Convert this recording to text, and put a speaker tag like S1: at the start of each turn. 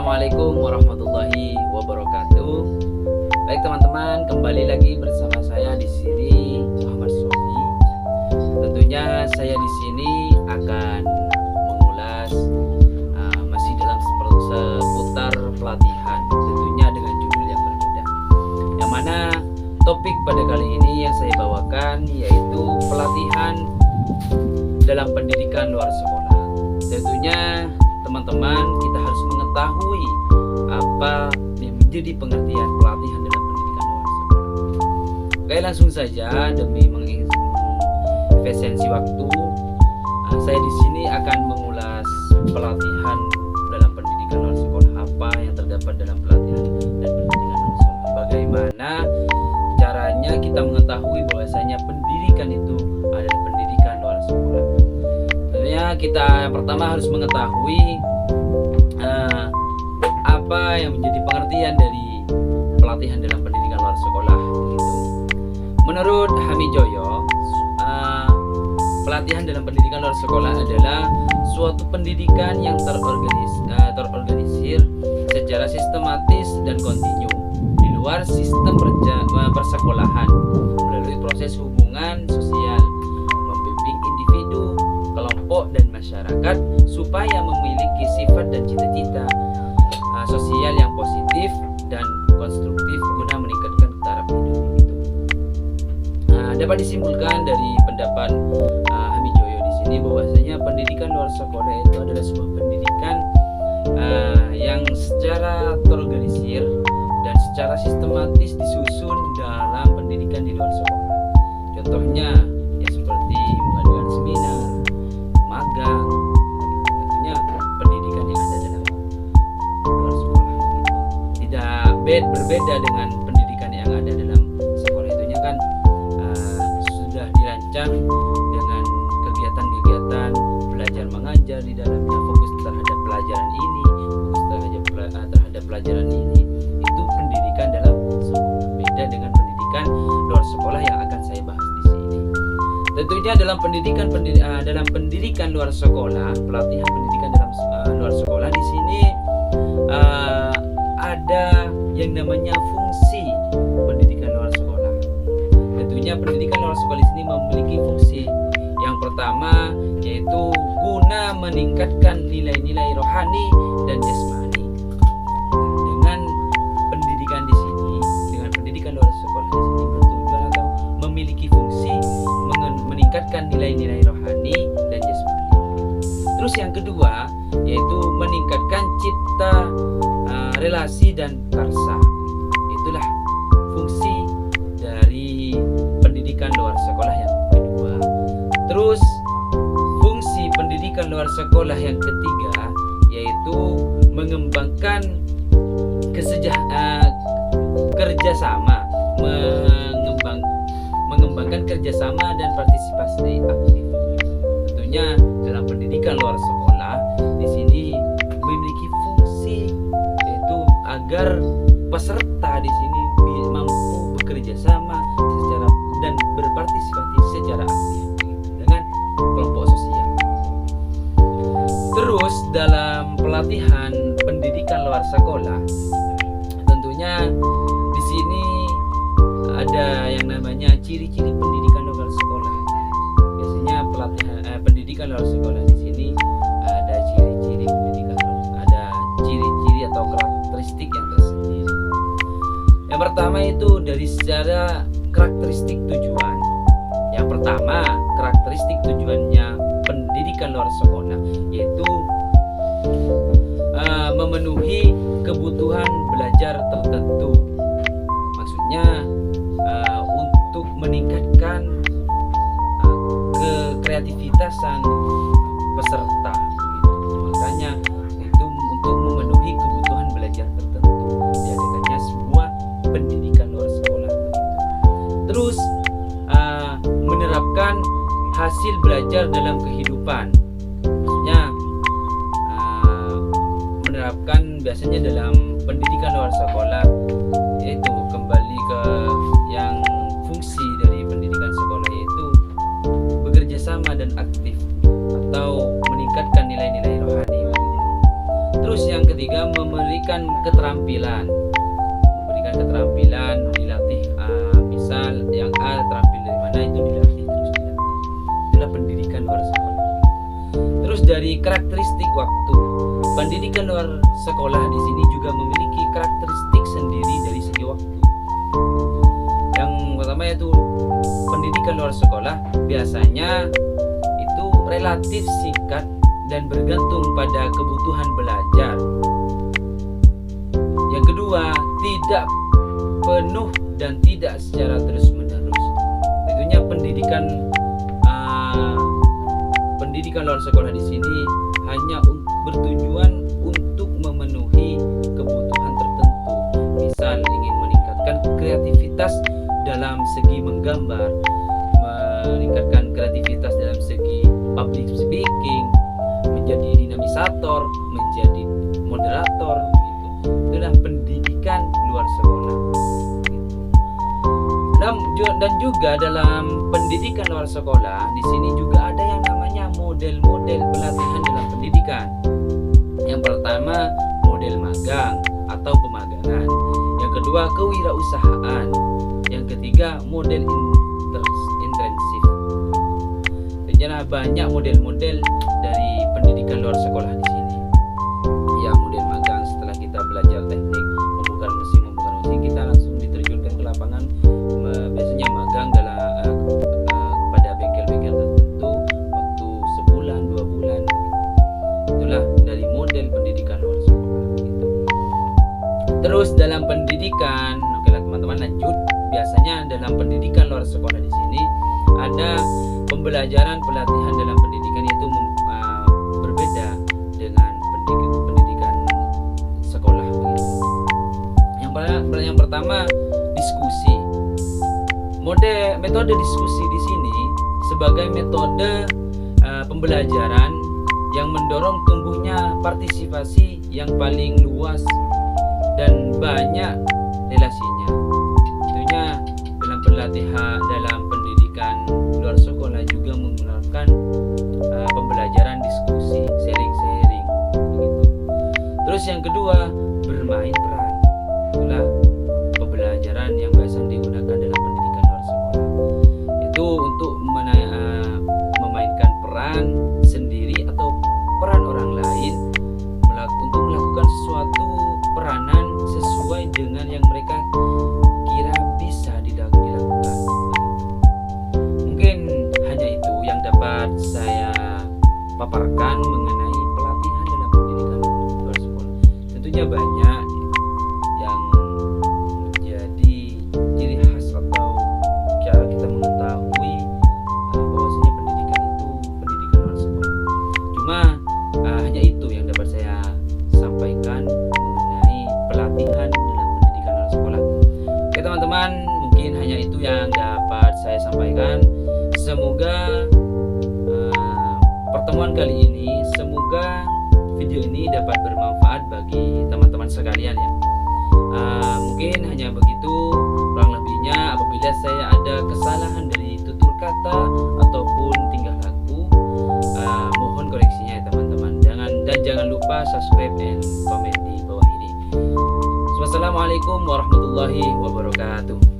S1: Assalamualaikum warahmatullahi wabarakatuh. Baik teman-teman, kembali lagi bersama saya di sini Muhammad Sofi. Tentunya saya di sini akan mengulas masih dalam seputar pelatihan, tentunya dengan judul yang berbeda. Yang mana topik pada kali ini yang saya bawakan yaitu pelatihan dalam pendidikan luar sekolah. Tentunya teman-teman, kita harus mengetahui apa yang menjadi pengertian pelatihan dalam pendidikan luar sekolah. Oke, langsung saja demi mengefisiensi waktu, saya di sini akan mengulas pelatihan dalam pendidikan luar sekolah, apa yang terdapat dalam pelatihan dan pendidikan luar sekolah. Bagaimana caranya kita mengetahui bahwasanya pendidikan itu adalah pendidikan luar sekolah. Tentunya kita yang pertama harus mengetahui apa yang menjadi pengertian dari pelatihan dalam pendidikan luar sekolah gitu. Menurut Hamijoyo, pelatihan dalam pendidikan luar sekolah adalah suatu pendidikan yang terorganisir secara sistematis dan kontinu di luar sistem persekolahan melalui proses hubungan sosial, membimbing individu, kelompok dan masyarakat supaya memiliki sifat dan cita-cita sosial yang positif dan konstruktif guna meningkatkan taraf hidup itu. Dapat disimpulkan dari pendapat Hamijoyo di sini bahwasanya pendidikan luar sekolah itu adalah sebuah pendidikan yang secara terorganisir dan secara sistematis disusun dalam pendidikan di luar sekolah. Contohnya ya seperti mengadakan seminar, magang, tentunya pendidikan yang ada dalam luar sekolah. Tidak berbeda dengan pendidikan yang ada dalam sekolah, itunya kan sudah dirancang dengan kegiatan-kegiatan belajar mengajar di dalamnya, fokus terhadap pelajaran ini, fokus terhadap pelajaran ini. Itu pendidikan dalam sekolah, beda dengan pendidikan luar sekolah yang akan saya bahas di sini. Tentunya dalam pendidikan luar sekolah, pelatihan pendidikan dalam luar sekolah di sini ada yang namanya fungsi pendidikan luar sekolah. Tentunya pendidikan luar sekolah di sini memiliki fungsi yang pertama yaitu guna meningkatkan nilai-nilai rohani dan jasmani. Dengan pendidikan di sini, dengan pendidikan luar sekolah di sini bertujuan atau memiliki fungsi meningkatkan nilai-nilai rohani dan jasmani. Terus yang kedua yaitu meningkatkan cipta, relasi dan karsa. Itulah fungsi dari pendidikan luar sekolah yang kedua. Terus fungsi pendidikan luar sekolah yang ketiga yaitu mengembangkan kerjasama, mengembangkan kerjasama dan partisipasi aktif. Tentunya dalam pendidikan luar sekolah di sini memiliki fungsi yaitu agar peserta di sini mampu bekerja sama dan berpartisipasi secara aktif dengan kelompok sosial. Terus dalam pelatihan pendidikan luar sekolah, tentunya di sini ada yang namanya ciri-ciri pendidikan luar sekolah. Biasanya pendidikan luar sekolah di sini ada ciri-ciri pendidikan, ada ciri-ciri atau karakteristik yang tersendiri. Yang pertama itu dari secara karakteristik tujuan. Yang pertama, karakteristik tujuannya pendidikan luar sekolah yaitu memenuhi kebutuhan belajar tertentu. Maksudnya untuk meningkatkan kreativitasan peserta gitu. Makanya itu untuk memenuhi kebutuhan belajar tertentu diadakannya sebuah pendidikan luar sekolah begitu. Terus menerapkan hasil belajar dalam kehidupan. Maksudnya menerapkan biasanya dalam pendidikan luar sekolah yaitu kembali ke yang fungsi dari pendidikan sekolah yaitu bekerja sama dan aktif atau meningkatkan nilai-nilai rohani. Terus Terus yang ketiga, memberikan keterampilan. Memberikan keterampilan, dilatih. Misal yang A terampil dari mana, itu dilatih, terus dilatih. Itulah pendidikan luar sekolah. Terus dari karakteristik waktu, pendidikan luar sekolah di sini juga memiliki karakteristik sendiri dari segi waktu. Yang pertama yaitu pendidikan luar sekolah biasanya itu relatif singkat dan bergantung pada kebutuhan belajar. Yang kedua, tidak penuh dan tidak secara terus-menerus. Tentunya pendidikan luar sekolah di sini hanya bertujuan untuk memenuhi kebutuhan tertentu. Misal ingin meningkatkan kreativitas dalam segi menggambar, meningkatkan kreativitas dalam segi public speaking, menjadi dinamisator, menjadi moderator, gitu. Itulah pendidikan luar sekolah. Gitu. Dan juga dalam pendidikan luar sekolah di sini juga ada yang namanya model-model pelatihan dalam pendidikan. Yang pertama, model magang atau pemagangan. Yang kedua, kewirausahaan. Yang ketiga, model intensif. Jadi banyak model-model dari pendidikan luar sekolah di sini. Ya, model magang, setelah kita belajar teknik membongkar mesin, kita langsung diterjunkan ke lapangan. Biasanya magang pada bengkel-bengkel tertentu waktu sebulan, 2 bulan. Itulah dari model pendidikan luar sekolah. Gitu. Terus dalam pendidikan, oke lah teman-teman lanjut. Biasanya dalam pendidikan luar sekolah di sini ada pembelajaran pelatihan dalam pendidikan itu berbeda dengan pendidikan sekolah begitu. Yang pertama, diskusi. Metode diskusi di sini sebagai metode pembelajaran yang mendorong tumbuhnya partisipasi yang paling luas dan banyak relasinya. Tentunya dalam pelatihan dalam pendidikan luar sekolah juga menggunakan pembelajaran diskusi, sharing begitu. Terus yang kedua, bermain peran. Itulah pembelajaran yang biasa digunakan dalam pendidikan luar sekolah. Itu untuk memainkan peran sendiri atau peran orang lain untuk melakukan sesuatu peranan sesuai dengan yang mereka kira bisa dilakukan. Mungkin hanya itu yang dapat saya paparkan mengenai pelatihan dalam pendidikan luar sekolah. Tentunya banyak yang menjadi ciri khas atau cara kita mengetahui bahwasanya pendidikan itu pendidikan luar sekolah. Cuma hanya itu yang dapat saya sampaikan mengenai pelatihan dalam pendidikan luar sekolah. Oke teman-teman, mungkin hanya itu yang dapat saya sampaikan. Semoga pertemuan kali ini, semoga video ini dapat bermanfaat bagi teman-teman sekalian ya. Mungkin hanya begitu, kurang lebihnya apabila saya ada kesalahan dari tutur kata ataupun tingkah laku, mohon koreksinya ya teman-teman. Jangan lupa subscribe dan komen di bawah ini. Wassalamualaikum warahmatullahi wabarakatuh.